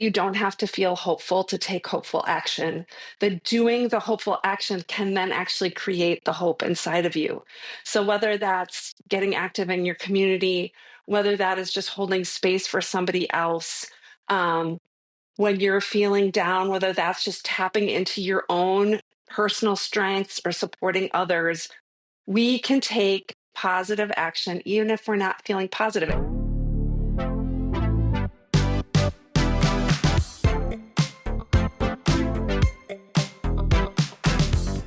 You don't have to feel hopeful to take hopeful action. The doing the hopeful action can then actually create the hope inside of you. So whether that's getting active in your community, whether that is just holding space for somebody else, when you're feeling down, whether that's just tapping into your own personal strengths or supporting others, we can take positive action even if we're not feeling positive.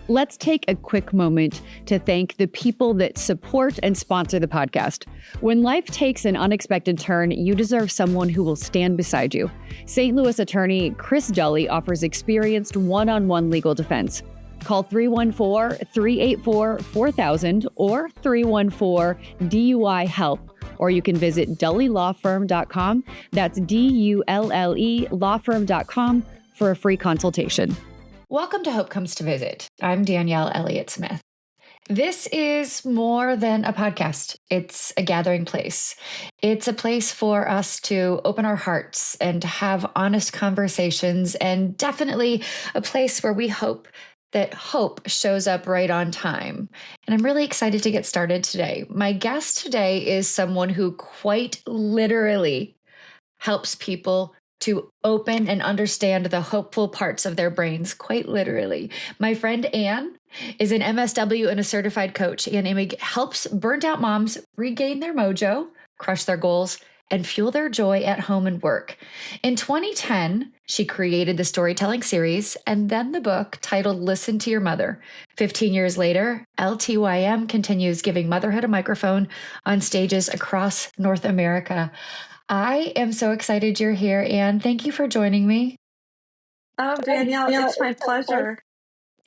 Let's take a quick moment to thank the people that support and sponsor the podcast. When life takes an unexpected turn, you deserve someone who will stand beside you. St. Louis attorney Chris Dully offers experienced one-on-one legal defense. Call 314-384-4000 or 314-DUI-HELP, or you can visit dullylawfirm.com. That's DULLE lawfirm.com for a free consultation. Welcome to Hope Comes to Visit. I'm Danielle Elliott-Smith. This is more than a podcast. It's a gathering place. It's a place for us to open our hearts and to have honest conversations, and definitely a place where we hope that hope shows up right on time. And I'm really excited to get started today. My guest today is someone who quite literally helps people to open and understand the hopeful parts of their brains, quite literally. My friend Ann is an MSW and a certified coach. Ann Imig helps burnt out moms regain their mojo, crush their goals, and fuel their joy at home and work. In 2010, she created the storytelling series and then the book titled Listen to Your Mother. 15 years later, LTYM continues giving motherhood a microphone on stages across North America. I am so excited you're here, Ann. Thank you for joining me. Oh, Danielle, it's my pleasure.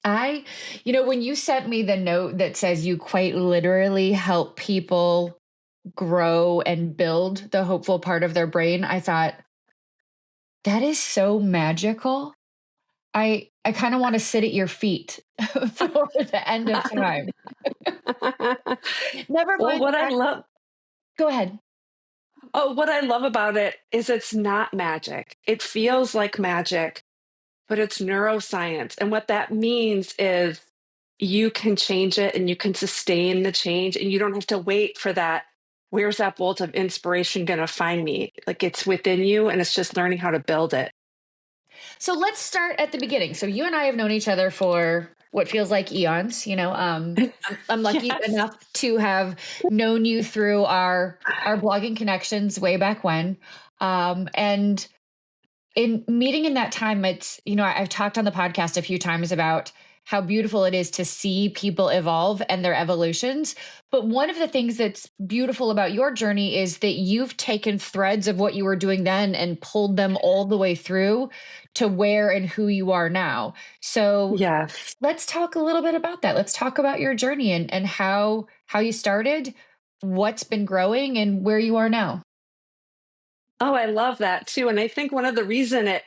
When you sent me the note that says you quite literally help people grow and build the hopeful part of their brain, I thought, that is so magical. I kind of want to sit at your feet for the end of time. Never mind. Go ahead. Oh, what I love about it is it's not magic. It feels like magic, but it's neuroscience. And what that means is you can change it and you can sustain the change, and you don't have to wait for that. Where's that bolt of inspiration going to find me? Like, it's within you, and it's just learning how to build it. So let's start at the beginning. So you and I have known each other for what feels like eons. I'm lucky enough to have known you through our blogging connections way back when. And in meeting in that time, it's, I've talked on the podcast a few times about how beautiful it is to see people evolve and their evolutions. But one of the things that's beautiful about your journey is that you've taken threads of what you were doing then and pulled them all the way through to where and who you are now. So yes, let's talk a little bit about that. Let's talk about your journey and how you started, what's been growing, and where you are now. Oh, I love that too. And I think one of the reason it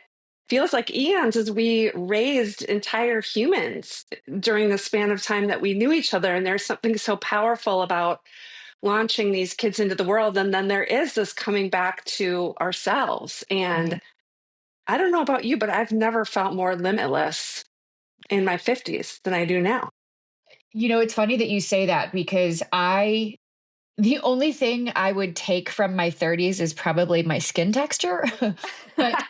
feels like eons is we raised entire humans during the span of time that we knew each other. And there's something so powerful about launching these kids into the world. And then there is this coming back to ourselves. And I don't know about you, but I've never felt more limitless in my 50s than I do now. It's funny that you say that, because the only thing I would take from my 30s is probably my skin texture. But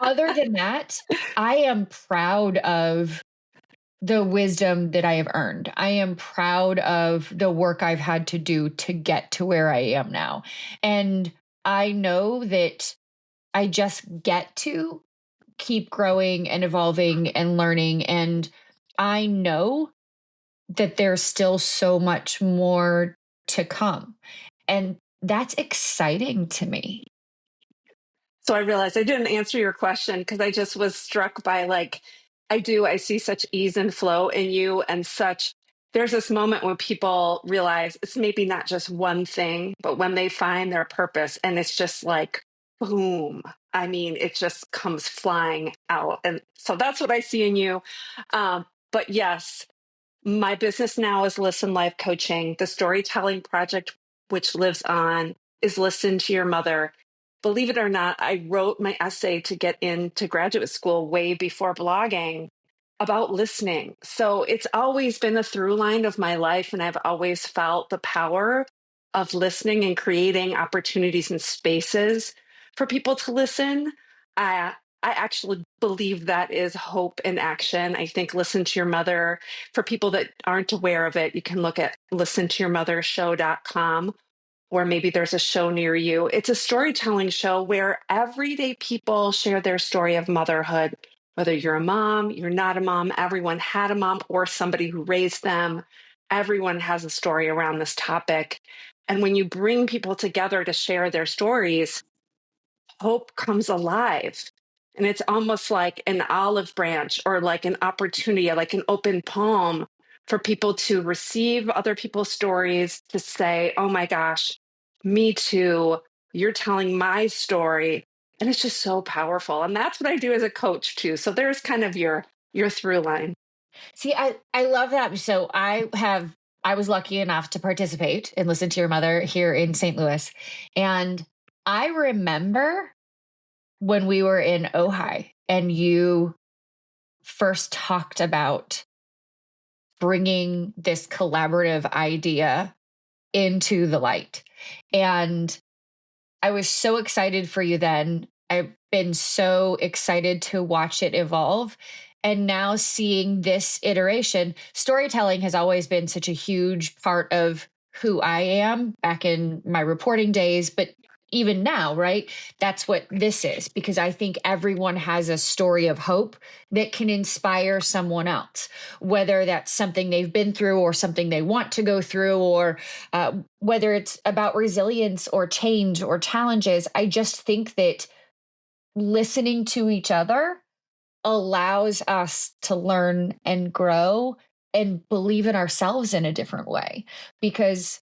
other than that, I am proud of the wisdom that I have earned. I am proud of the work I've had to do to get to where I am now. And I know that I just get to keep growing and evolving and learning. And I know that there's still so much more to come. And that's exciting to me. So I realized I didn't answer your question because I just was struck by I see such ease and flow in you, and there's this moment when people realize it's maybe not just one thing, but when they find their purpose, and it's just like, boom. I mean, it just comes flying out. And so that's what I see in you. But yes, my business now is Listen Life Coaching. The storytelling project, which lives on, is Listen to Your Mother. believe it or not, I wrote my essay to get into graduate school way before blogging about listening. So it's always been a through line of my life, and I've always felt the power of listening and creating opportunities and spaces for people to listen. I actually believe that is hope in action. I think Listen to Your Mother, for people that aren't aware of it, you can look at listentoyourmothershow.com, or maybe there's a show near you. It's a storytelling show where everyday people share their story of motherhood. Whether you're a mom, you're not a mom, everyone had a mom or somebody who raised them. Everyone has a story around this topic. And when you bring people together to share their stories, hope comes alive. And it's almost like an olive branch or like an opportunity, like an open palm for people to receive other people's stories, to say, oh my gosh, me too. You're telling my story. And it's just so powerful. And that's what I do as a coach too. So there's kind of your through line. See, I love that. So I was lucky enough to participate and Listen to Your Mother here in St. Louis. And I remember when we were in Ojai and you first talked about bringing this collaborative idea into the light. And I was so excited for you then. I've been so excited to watch it evolve. And now seeing this iteration, storytelling has always been such a huge part of who I am back in my reporting days, but even now, right? That's what this is, because I think everyone has a story of hope that can inspire someone else, whether that's something they've been through or something they want to go through, or whether it's about resilience or change or challenges. I just think that listening to each other allows us to learn and grow and believe in ourselves in a different way, because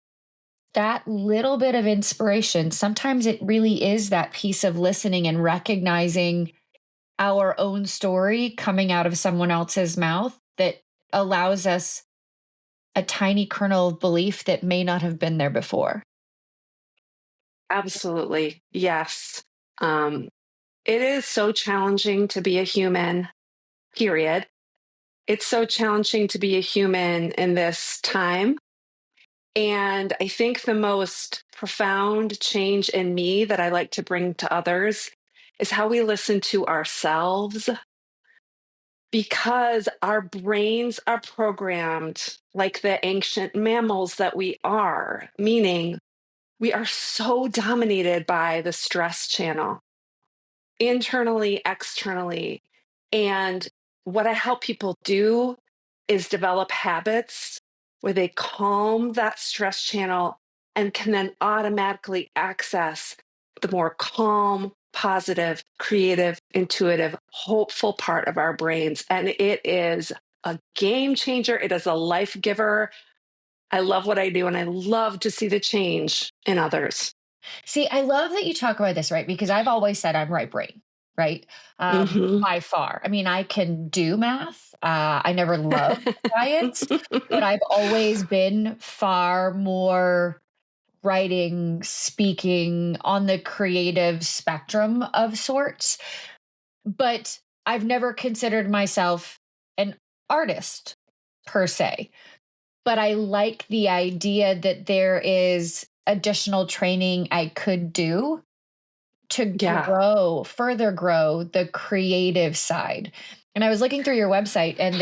that little bit of inspiration, sometimes it really is that piece of listening and recognizing our own story coming out of someone else's mouth that allows us a tiny kernel of belief that may not have been there before. Absolutely. Yes. It is so challenging to be a human, period. It's so challenging to be a human in this time. And I think the most profound change in me that I like to bring to others is how we listen to ourselves, because our brains are programmed like the ancient mammals that we are, meaning we are so dominated by the stress channel, internally, externally. And what I help people do is develop habits where they calm that stress channel and can then automatically access the more calm, positive, creative, intuitive, hopeful part of our brains. And it is a game changer. It is a life giver. I love what I do, and I love to see the change in others. See, I love that you talk about this, right? Because I've always said I'm right brain, right? Mm-hmm. By far. I mean, I can do math. I never loved science, but I've always been far more writing, speaking on the creative spectrum of sorts. But I've never considered myself an artist per se. But I like the idea that there is additional training I could do to Yeah. further grow the creative side. And I was looking through your website and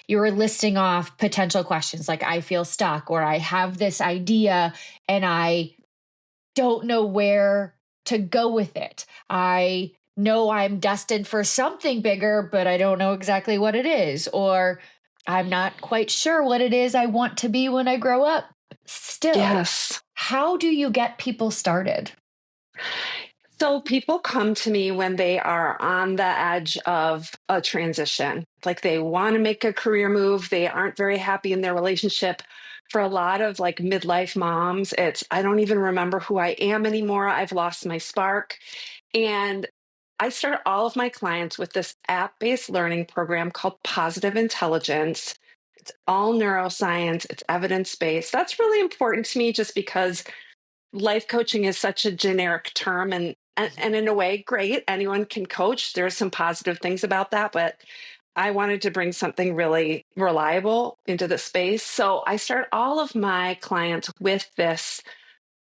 you were listing off potential questions like I feel stuck, or I have this idea and I don't know where to go with it. I know I'm destined for something bigger, but I don't know exactly what it is. Or I'm not quite sure what it is I want to be when I grow up. Still, Yes. how do you get people started? So people come to me when they are on the edge of a transition, like they want to make a career move. They aren't very happy in their relationship. For a lot of like midlife moms, it's, I don't even remember who I am anymore. I've lost my spark. And I start all of my clients with this app-based learning program called Positive Intelligence. It's all neuroscience, it's evidence-based. That's really important to me just because life coaching is such a generic term, and And in a way, great. Anyone can coach. There's some positive things about that, but I wanted to bring something really reliable into the space. So I start all of my clients with this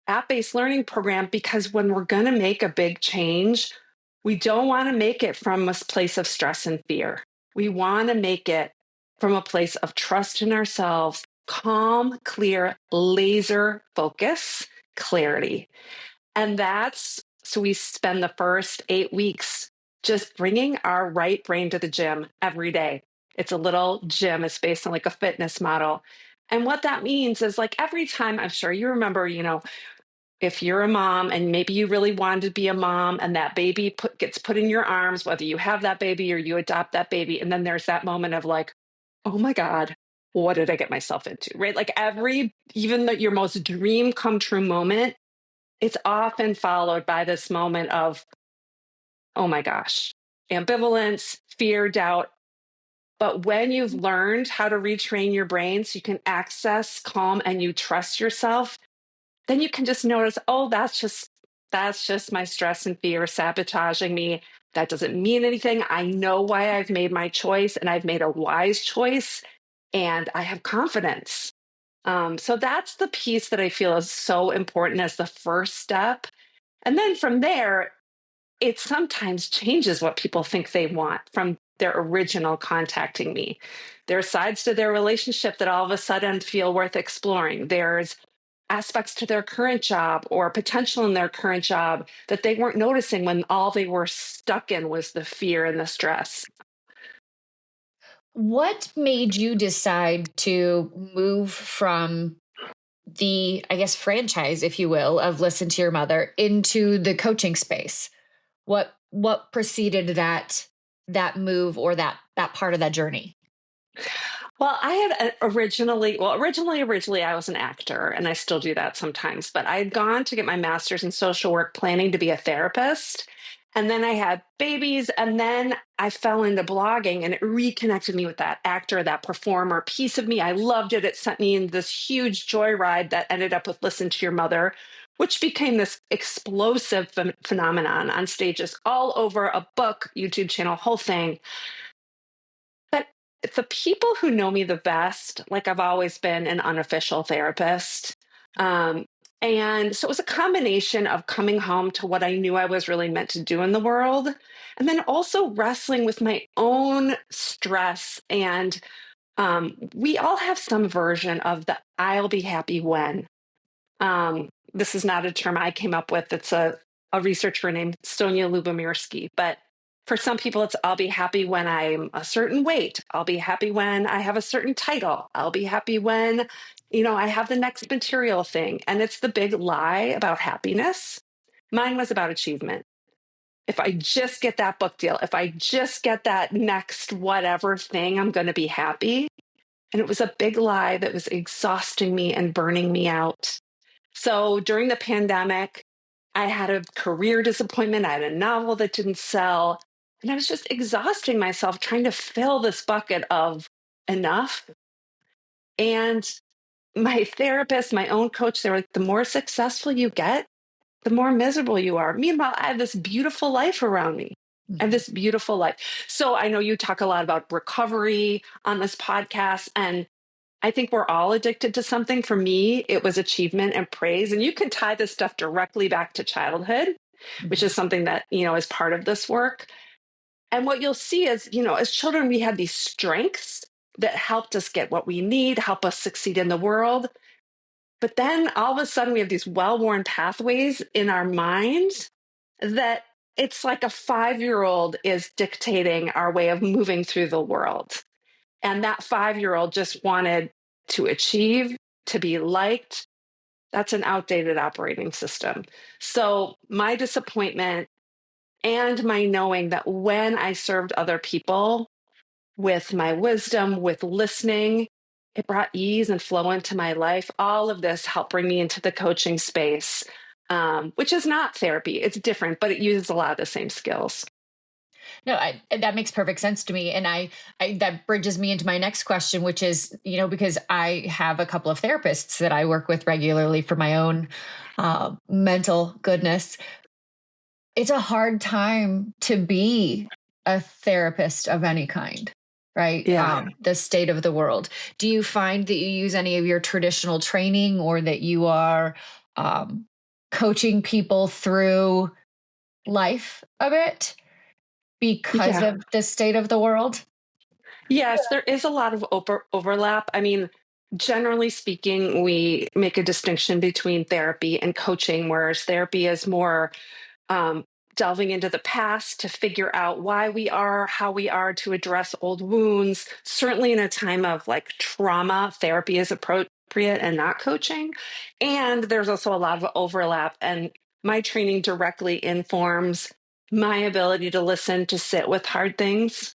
app-based learning program because when we're going to make a big change, we don't want to make it from a place of stress and fear. We want to make it from a place of trust in ourselves, calm, clear, laser focus, clarity. And so we spend the first 8 weeks just bringing our right brain to the gym every day. It's a little gym. It's based on like a fitness model. And what that means is like every time, I'm sure you remember, if you're a mom and maybe you really wanted to be a mom and that baby gets put in your arms, whether you have that baby or you adopt that baby, and then there's that moment of like, oh my God, what did I get myself into, right? Like even your most dream come true moment, it's often followed by this moment of, oh my gosh, ambivalence, fear, doubt. But when you've learned how to retrain your brain so you can access calm and you trust yourself, then you can just notice, oh, that's just my stress and fear sabotaging me. That doesn't mean anything. I know why I've made my choice and I've made a wise choice and I have confidence. So that's the piece that I feel is so important as the first step. And then from there, it sometimes changes what people think they want from their original contacting me. There are sides to their relationship that all of a sudden feel worth exploring. There's aspects to their current job or potential in their current job that they weren't noticing when all they were stuck in was the fear and the stress. What made you decide to move from the, I guess, franchise, if you will, of Listen to Your Mother into the coaching space? What preceded that move or that part of that journey? Well, I had originally I was an actor and I still do that sometimes, but I had gone to get my master's in social work planning to be a therapist. And then I had babies and then I fell into blogging and it reconnected me with that actor, that performer piece of me. I loved it. It sent me in this huge joyride that ended up with Listen to Your Mother, which became this explosive phenomenon on stages all over, a book, YouTube channel, whole thing. But the people who know me the best, like I've always been an unofficial therapist. And so it was a combination of coming home to what I knew I was really meant to do in the world, and then also wrestling with my own stress. And we all have some version of the I'll be happy when. This is not a term I came up with. It's a researcher named Sonia Lubomirsky. But for some people, it's I'll be happy when I'm a certain weight. I'll be happy when I have a certain title. I'll be happy when, I have the next material thing. And it's the big lie about happiness. Mine was about achievement. If I just get that book deal, if I just get that next whatever thing, I'm going to be happy. And it was a big lie that was exhausting me and burning me out. So during the pandemic, I had a career disappointment. I had a novel that didn't sell. And I was just exhausting myself trying to fill this bucket of enough. And my therapist, my own coach, they were like, the more successful you get, the more miserable you are. Meanwhile, I have this beautiful life around me. I have this beautiful life. So I know you talk a lot about recovery on this podcast, and I think we're all addicted to something. For me, it was achievement and praise. And you can tie this stuff directly back to childhood, which is something that, is part of this work. And what you'll see is, as children, we had these strengths that helped us get what we need, help us succeed in the world. But then all of a sudden, we have these well-worn pathways in our minds that it's like a 5-year-old is dictating our way of moving through the world. And that 5-year-old just wanted to achieve, to be liked. That's an outdated operating system. So my disappointment and my knowing that when I served other people with my wisdom, with listening, it brought ease and flow into my life. All of this helped bring me into the coaching space, which is not therapy. It's different, but it uses a lot of the same skills. No, that makes perfect sense to me. And I that bridges me into my next question, which is, because I have a couple of therapists that I work with regularly for my own mental goodness. it's a hard time to be a therapist of any kind, right? Yeah. The state of the world. Do you find that you use any of your traditional training, or that you are um, coaching people through life a bit because Yeah. of the state of the world? Yes, there is a lot of overlap. I mean, generally speaking, we make a distinction between therapy and coaching, whereas therapy is more um, delving into the past to figure out why we are, how we are, to address old wounds. Certainly, in a time of like trauma, therapy is appropriate and not coaching. And there's also a lot of overlap. And my training directly informs my ability to listen, to sit with hard things,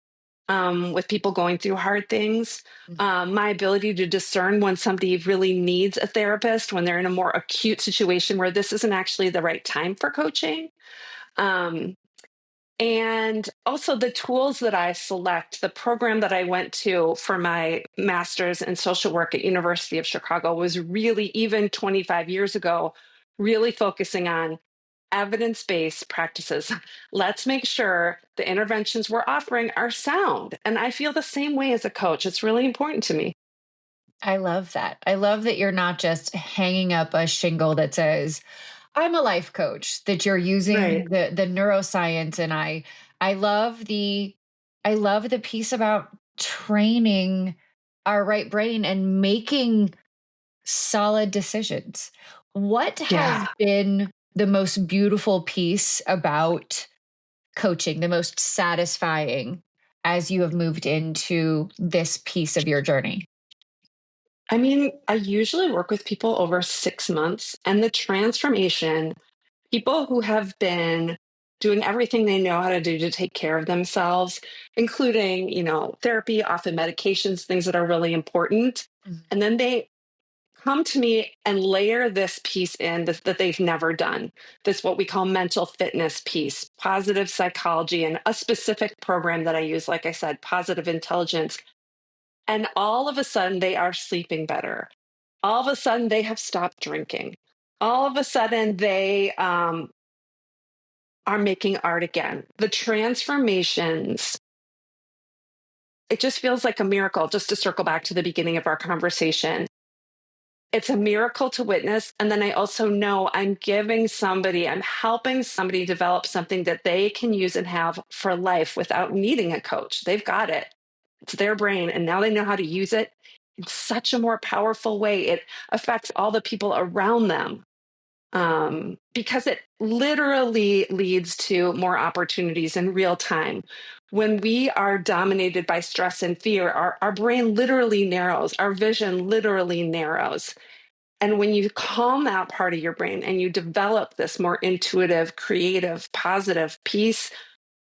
with people going through hard things. My ability to discern when somebody really needs a therapist, when they're in a more acute situation where this isn't actually the right time for coaching. Um, and also the tools that I select, the program that I went to for my master's in social work at University of Chicago was really, even 25 years ago, really focusing on evidence-based practices. Let's make sure the interventions we're offering are sound. And I feel the same way as a coach. It's really important to me. I love that. I love that you're not just hanging up a shingle that says, I'm a life coach, that you're using Right. the neuroscience. And I love the piece about training our right brain and making solid decisions. What has Yeah. been the most beautiful piece about coaching, the most satisfying, as you have moved into this piece of your journey? I mean, I usually work with people over 6 months, and the transformation, people who have been doing everything they know how to do to take care of themselves, including, therapy, often medications, things that are really important. Mhm. And then they come to me and layer this piece in that they've never done. This, what we call mental fitness piece, positive psychology, and a specific program that I use, like I said, positive intelligence. And all of a sudden, they are sleeping better. All of a sudden, they have stopped drinking. All of a sudden, they are making art again. The transformations, it just feels like a miracle. Just to circle back to the beginning of our conversation, it's a miracle to witness. And then I also know I'm helping somebody develop something that they can use and have for life without needing a coach. They've got it. It's their brain. And now they know how to use it in such a more powerful way. It affects all the people around them, because it literally leads to more opportunities in real time. When we are dominated by stress and fear, our brain literally narrows, our vision literally narrows. And when you calm that part of your brain and you develop this more intuitive, creative, positive piece,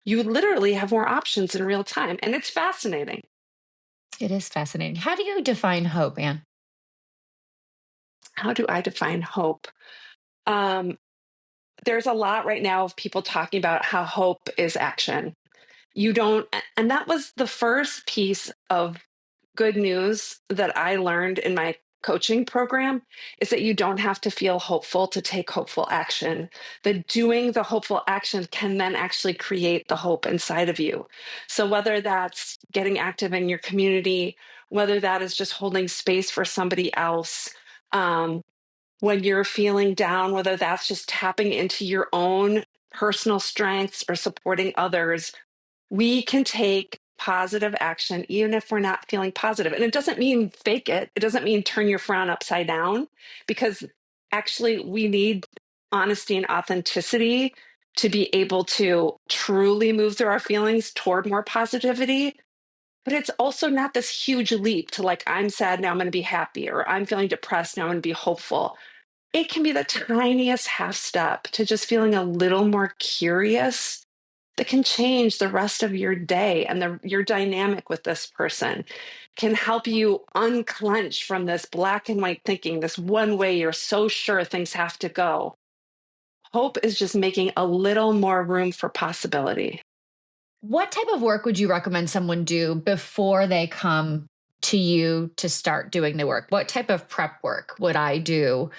you literally have more options in real time. And it's fascinating. It is fascinating. How do you define hope, Anne? How do I define hope? Um, there's a lot right now of people talking about how hope is action. You don't, and that was the first piece of good news that I learned in my coaching program, is that you don't have to feel hopeful to take hopeful action. That doing the hopeful action can then actually create the hope inside of you. So whether that's getting active in your community, whether that is just holding space for somebody else, um, when you're feeling down, whether that's just tapping into your own personal strengths or supporting others, we can take positive action even if we're not feeling positive. And it doesn't mean fake it. It doesn't mean turn your frown upside down, because actually we need honesty and authenticity to be able to truly move through our feelings toward more positivity. But it's also not this huge leap to, like, I'm sad, now I'm going to be happy, or I'm feeling depressed, now I'm going to be hopeful. It can be the tiniest half step to just feeling a little more curious that can change the rest of your day, and your dynamic with this person can help you unclench from this black and white thinking, this one way you're so sure things have to go. Hope is just making a little more room for possibility. What type of work would you recommend someone do before they come to you to start doing the work? What type of prep work would I do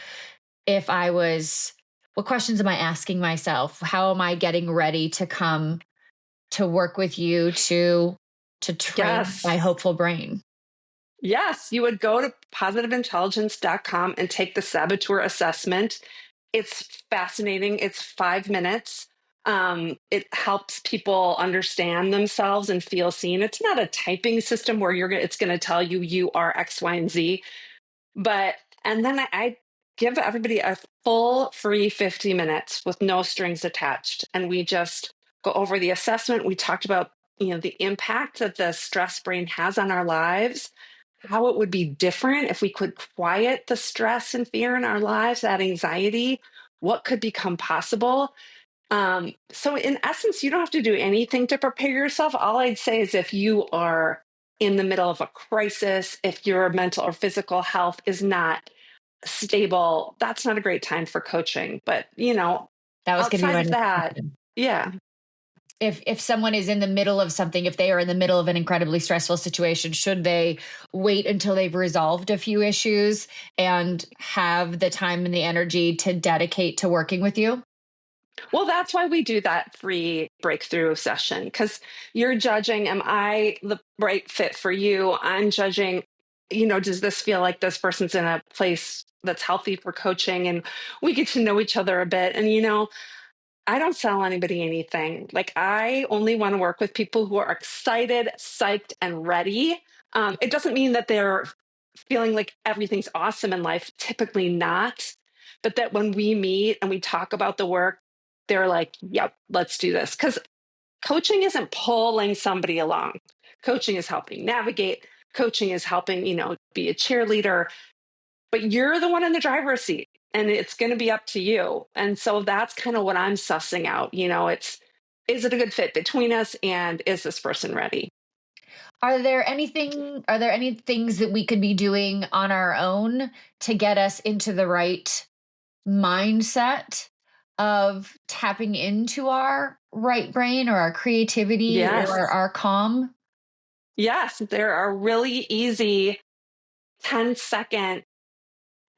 if I was What questions am I asking myself? How am I getting ready to come to work with you to train Yes. my hopeful brain? Yes, you would go to positiveintelligence.com and take the saboteur assessment. It's fascinating. It's 5 minutes. It helps people understand themselves and feel seen. It's not a typing system where it's going to tell you you are X, Y, and Z. But and then I give everybody a full free 50 minutes with no strings attached, and we just go over the assessment. We talked about the impact that the stress brain has on our lives, how it would be different if we could quiet the stress and fear in our lives, that anxiety, what could become possible. So in essence, you don't have to do anything to prepare yourself. All I'd say is if you are in the middle of a crisis, if your mental or physical health is not stable, that's not a great time for coaching. But, That was going to be outside my of next that, question. yeah. If someone is in the middle of something, if they are in the middle of an incredibly stressful situation, should they wait until they've resolved a few issues and have the time and the energy to dedicate to working with you? Well, that's why we do that free breakthrough session, because you're judging, am I the right fit for you? I'm judging, does this feel like this person's in a place that's healthy for coaching? And we get to know each other a bit. And, I don't sell anybody anything. Like, I only want to work with people who are excited, psyched, and ready. It doesn't mean that they're feeling like everything's awesome in life, typically not. But that when we meet and we talk about the work, they're like, yep, let's do this. Because coaching isn't pulling somebody along. Coaching is helping navigate. Coaching is helping, be a cheerleader, but you're the one in the driver's seat and it's going to be up to you. And so that's kind of what I'm sussing out. Is it a good fit between us, and is this person ready? Are there any things that we could be doing on our own to get us into the right mindset of tapping into our right brain or our creativity Yes. or our calm? Yes. There are really easy 10-second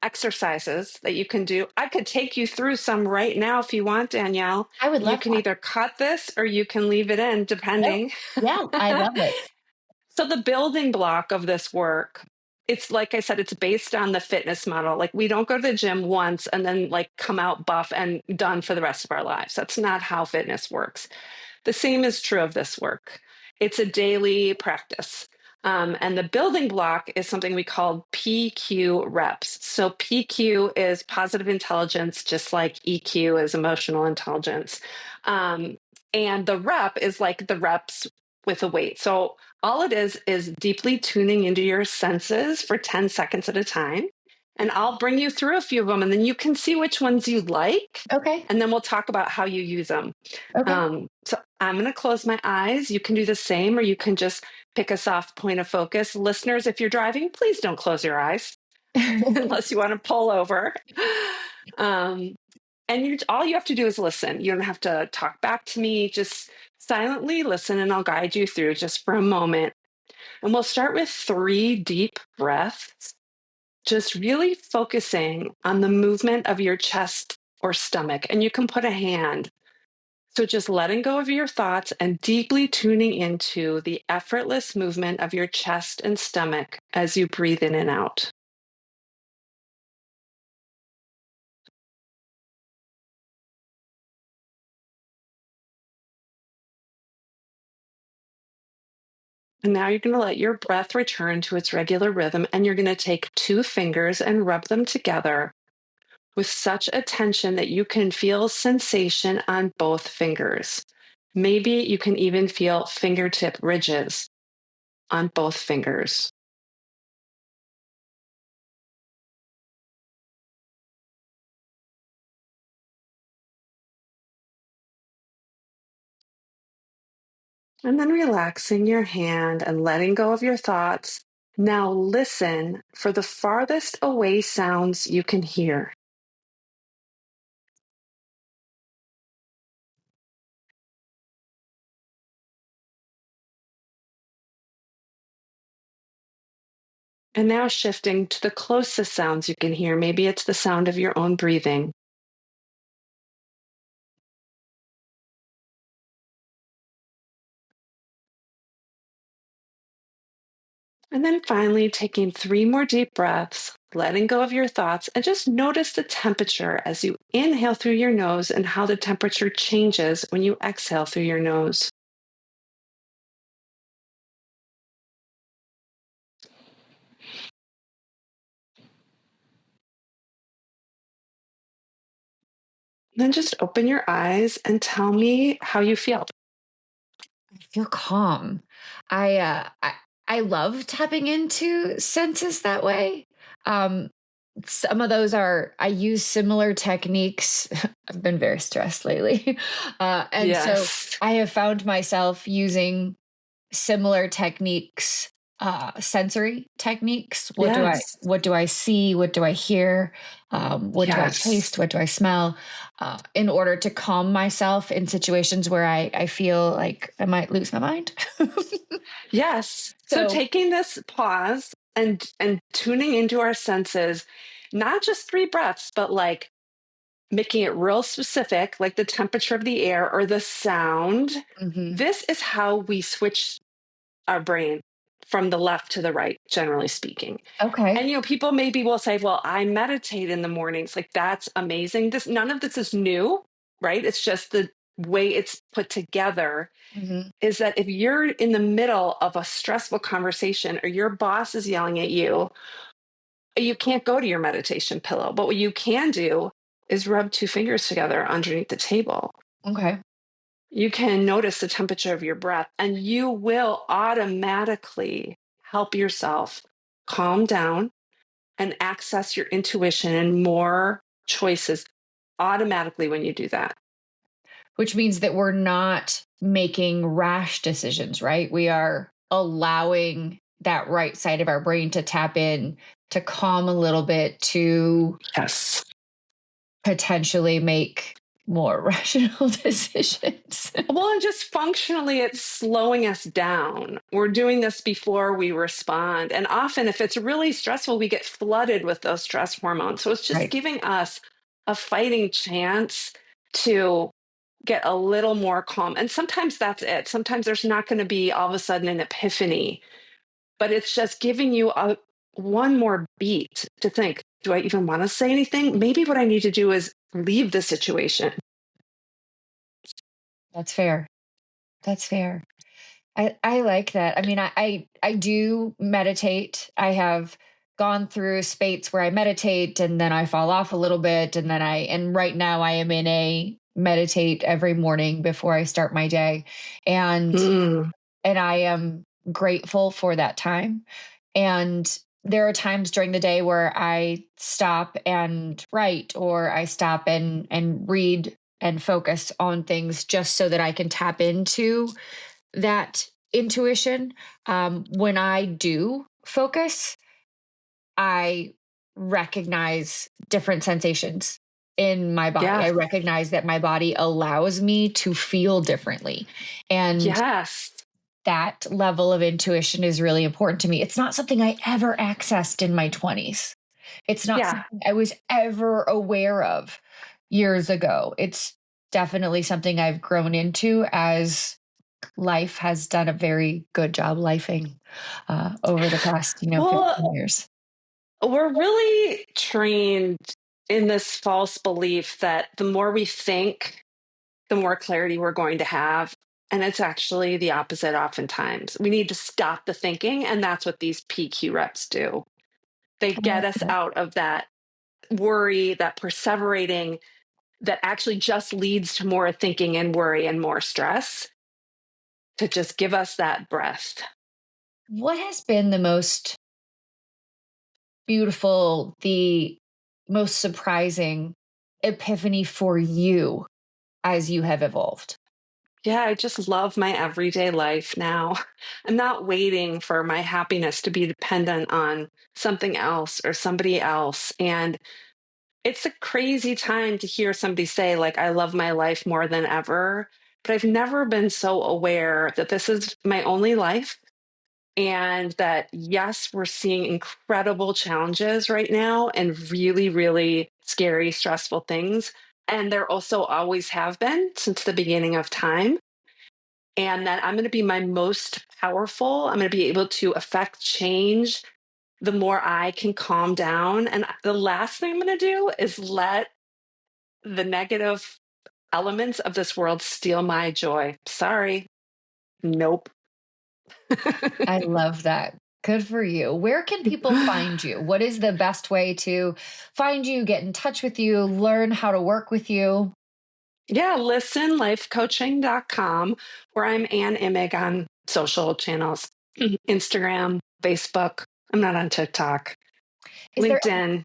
exercises that you can do. I could take you through some right now if you want, Danielle. I would You love can that. either cut this or you can leave it in, No. depending. Yeah, I love it. So the building block of this work, it's like I said, it's based on the fitness model. Like, we don't go to the gym once and then like come out buff and done for the rest of our lives. That's not how fitness works. The same is true of this work. It's a daily practice. And the building block is something we call PQ reps. So PQ is positive intelligence, just like EQ is emotional intelligence. Um, and the rep is like the reps with a weight. So all it is deeply tuning into your senses for 10 seconds at a time. And I'll bring you through a few of them, and then you can see which ones you like. Okay. And then we'll talk about how you use them. Okay. So I'm going to close my eyes. You can do the same, or you can just pick a soft point of focus. Listeners, if you're driving, please don't close your eyes unless you want to pull over. And all you have to do is listen. You don't have to talk back to me. Just silently listen, and I'll guide you through just for a moment. And we'll start with 3 deep breaths, just really focusing on the movement of your chest or stomach. And you can put a hand. So just letting go of your thoughts and deeply tuning into the effortless movement of your chest and stomach as you breathe in and out. And now you're going to let your breath return to its regular rhythm, and you're going to take 2 fingers and rub them together with such attention that you can feel sensation on both fingers. Maybe you can even feel fingertip ridges on both fingers. And then relaxing your hand and letting go of your thoughts. Now listen for the farthest away sounds you can hear. And now shifting to the closest sounds you can hear. Maybe it's the sound of your own breathing. And then finally, taking 3 more deep breaths, letting go of your thoughts, and just notice the temperature as you inhale through your nose and how the temperature changes when you exhale through your nose. Then just open your eyes and tell me how you feel. I feel calm. I, uh, I I love tapping into senses that way. Um, some of those are I use similar techniques. I've been very stressed lately, and so Yes. I have found myself using similar techniques, sensory techniques. Yes. What do I see? What do I hear? What do I Yes. taste? What do I smell? In order to calm myself in situations where I feel like I might lose my mind. Yes. So So, taking this pause and tuning into our senses, not just 3 breaths, but like making it real specific, like the temperature of the air or the sound. mhm. This is how we switch our brain from the left to the right, generally speaking. Okay. And people maybe will say, "Well, I meditate in the mornings." Like that's amazing. This none of this is new, right? It's just the way it's put together Mhm. is that if you're in the middle of a stressful conversation or your boss is yelling at you can't go to your meditation pillow. But what you can do is rub 2 fingers together underneath the table. Okay. You can notice the temperature of your breath, and you will automatically help yourself calm down and access your intuition and more choices automatically when you do that. Which means that we're not making rash decisions, right? We are allowing that right side of our brain to tap in, to calm a little bit, to Yes. potentially make more rational decisions. Well, and just functionally, it's slowing us down. We're doing this before we respond. And often, if it's really stressful, we get flooded with those stress hormones. So it's just Right. giving us a fighting chance to get a little more calm. And sometimes that's it. Sometimes there's not going to be all of a sudden an epiphany, but it's just giving you one more beat to think, do I even want to say anything? Maybe what I need to do is leave the situation. That's fair. That's fair. I like that. I mean, I do meditate. I have gone through spates where I meditate and then I fall off a little bit and right now I am in a meditate every morning before I start my day. And Mm, and I am grateful for that time. And there are times during the day where I stop and write or I stop and read and focus on things just so that I can tap into that intuition. When I do focus, I recognize different sensations in my body. yeah. I recognize that my body allows me to feel differently. And Yes. that level of intuition is really important to me. It's not something I ever accessed in my 20s. It's not Yeah. something I was ever aware of years ago. It's definitely something I've grown into as life has done a very good job lifing over the past, 15 Well, years. we're really trained in this false belief that the more we think, the more clarity we're going to have. And it's actually the opposite oftentimes. We need to stop the thinking. And that's what these PQ reps do. They I get like us that. out of that worry, that perseverating, that actually just leads to more thinking and worry and more stress, to just give us that breath. What has been the most beautiful, the most surprising epiphany for you as you have evolved? Yeah, I just love my everyday life now. I'm not waiting for my happiness to be dependent on something else or somebody else. And it's a crazy time to hear somebody say, like, I love my life more than ever. But I've never been so aware that this is my only life. And that, yes, we're seeing incredible challenges right now and really, really scary, stressful things. And there also always have been since the beginning of time. and that I'm going to be my most powerful. I'm going to be able to affect change the more I can calm down. And the last thing I'm going to do is let the negative elements of this world steal my joy. Sorry. Nope. I love that. Good for you. Where can people find you? What is the best way to find you, get in touch with you, learn how to work with you? Yeah, listenlifecoaching.com, where I'm Ann Imig on social channels, Instagram, Facebook. I'm not on TikTok, Is there LinkedIn.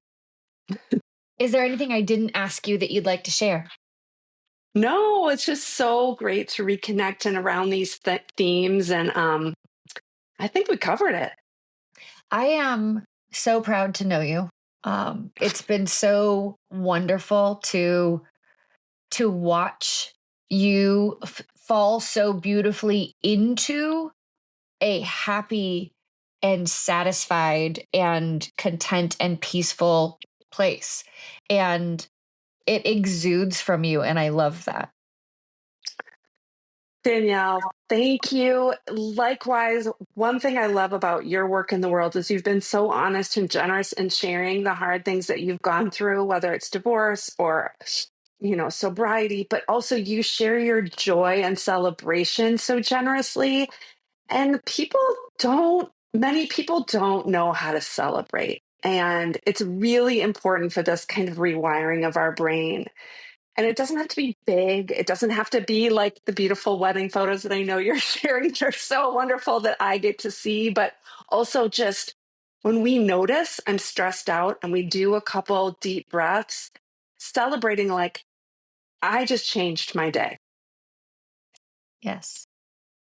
is there anything I didn't ask you that you'd like to share? No, it's just so great to reconnect and around these themes. And I think we covered it. I am so proud to know you. It's been so wonderful to watch you fall so beautifully into a happy and satisfied and content and peaceful place. And it exudes from you. And I love that. Danielle, thank you. Likewise, one thing I love about your work in the world is you've been so honest and generous in sharing the hard things that you've gone through, whether it's divorce or, sobriety, but also you share your joy and celebration so generously. And many people don't know how to celebrate. And it's really important for this kind of rewiring of our brain. And it doesn't have to be big. It doesn't have to be like the beautiful wedding photos that I know you're sharing. They're so wonderful that I get to see. But also, just when we notice I'm stressed out and we do a couple deep breaths, celebrating like I just changed my day. Yes.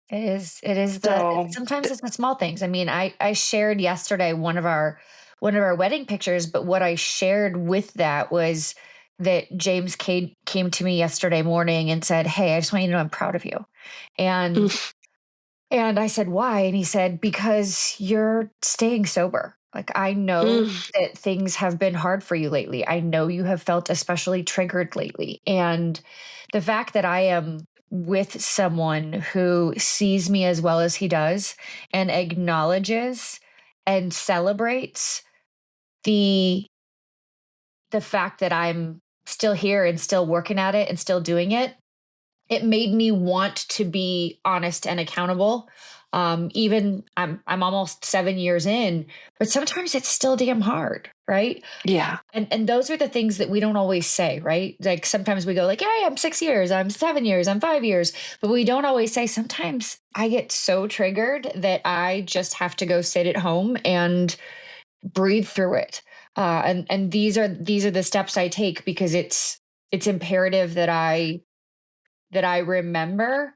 It is So, sometimes it's the small things. I mean, I shared yesterday one of our wedding pictures, but what I shared with that was that James came to me yesterday morning and said, "Hey, I just want you to know I'm proud of you." And and I said, "Why?" And he said, "Because you're staying sober. Like, I know that things have been hard for you lately. I know you have felt especially triggered lately. And the fact that I am with someone who sees me as well as he does and acknowledges and celebrates the fact that I'm still here and still working at it and still doing it, it made me want to be honest and accountable. Even I'm almost 7 years in, but sometimes it's still damn hard, right? yeah. And those are the things that we don't always say, right? Like sometimes we go like, "Hey, I'm 6 years, I'm 7 years, I'm 5 years," but we don't always say. Sometimes I get so triggered that I just have to go sit at home and breathe through it. And these are the steps I take because it's imperative that I remember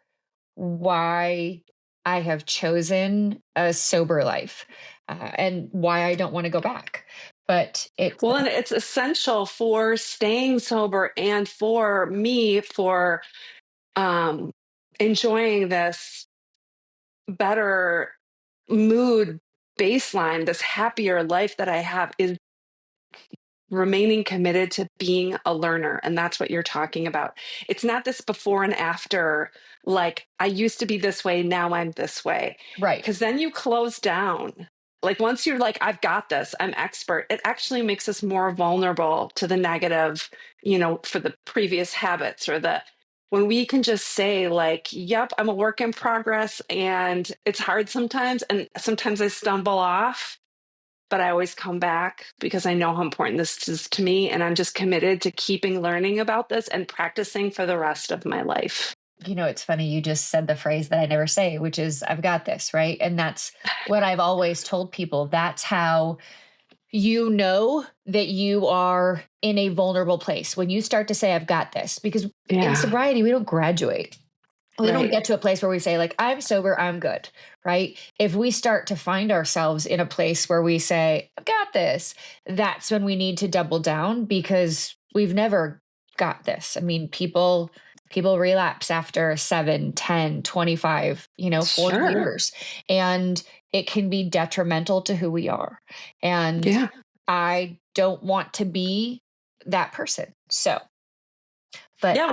why I have chosen a sober life, and why I don't want to go back. But it's Well, and it's essential for staying sober and for me for um, enjoying this better mood baseline, this happier life that I have is remaining committed to being a learner. And that's what you're talking about. It's not this before and after, like I used to be this way, now I'm this way. right. Because then you close down. Like once you're like, I've got this, I'm expert, it actually makes us more vulnerable to the negative, for the previous habits or when we can just say like, yep, I'm a work in progress and it's hard sometimes. And sometimes I stumble off, but I always come back because I know how important this is to me. And I'm just committed to keeping learning about this and practicing for the rest of my life. It's funny. You just said the phrase that I never say, which is, "I've got this," right? And that's what I've always told people. That's how you know that you are in a vulnerable place when you start to say, "I've got this," because in Yeah, sobriety, we don't graduate. We don't right. get to a place where we say, like, "I'm sober, I'm good," right? If we start to find ourselves in a place where we say, "I've got this," that's when we need to double down because we've never got this. I mean, people relapse after 7, 10, 25, 40 Sure. years. And it can be detrimental to who we are. And Yeah. I don't want to be that person. So, but Yeah.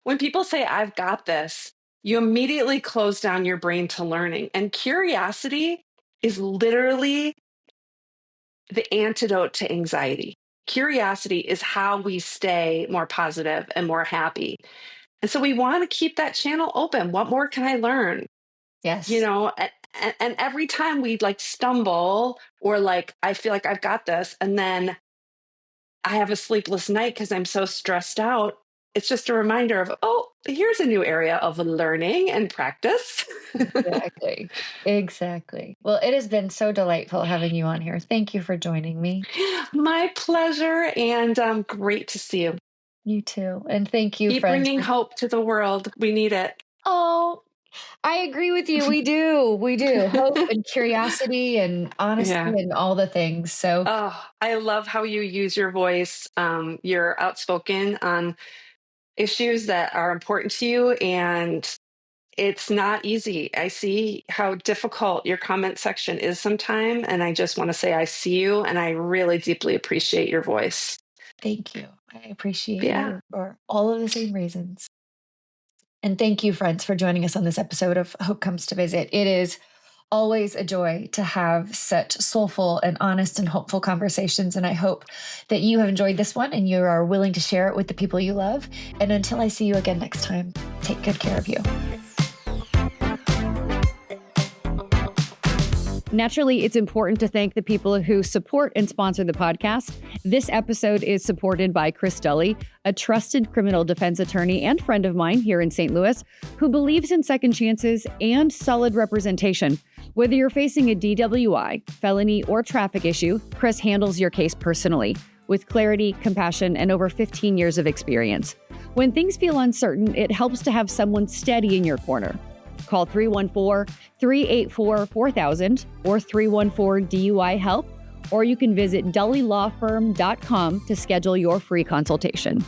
When people say, I've got this, you immediately close down your brain to learning. And curiosity is literally the antidote to anxiety. Curiosity is how we stay more positive and more happy. And so we want to keep that channel open. What more can I learn? Yes. And every time we like stumble or like, I feel like I've got this, and then I have a sleepless night because I'm so stressed out. It's just a reminder of, oh, here's a new area of learning and practice. Exactly. Exactly. Well, it has been so delightful having you on here. Thank you for joining me. My pleasure, and great to see you. You too. And thank you, Keep friends. bringing hope to the world. We need it. Oh, I agree with you. We do. We do. Hope and curiosity and honesty and all the things. So, I love how you use your voice. You're outspoken on issues that are important to you, and it's not easy. I see how difficult your comment section is sometimes, and I just want to say I see you, and I really deeply appreciate your voice. thank you. I appreciate you for all of the same reasons. And thank you, friends, for joining us on this episode of Hope Comes to Visit. It is always a joy to have such soulful and honest and hopeful conversations. And I hope that you have enjoyed this one and you are willing to share it with the people you love. And until I see you again next time, take good care of you. Naturally, it's important to thank the people who support and sponsor the podcast. This episode is supported by Chris Dully, a trusted criminal defense attorney and friend of mine here in St. Louis, who believes in second chances and solid representation. Whether you're facing a DWI, felony, or traffic issue, Chris handles your case personally, with clarity, compassion, and over 15 years of experience. When things feel uncertain, it helps to have someone steady in your corner. Call 314-384-4000 or 314-DUI-HELP, or you can visit dullylawfirm.com to schedule your free consultation.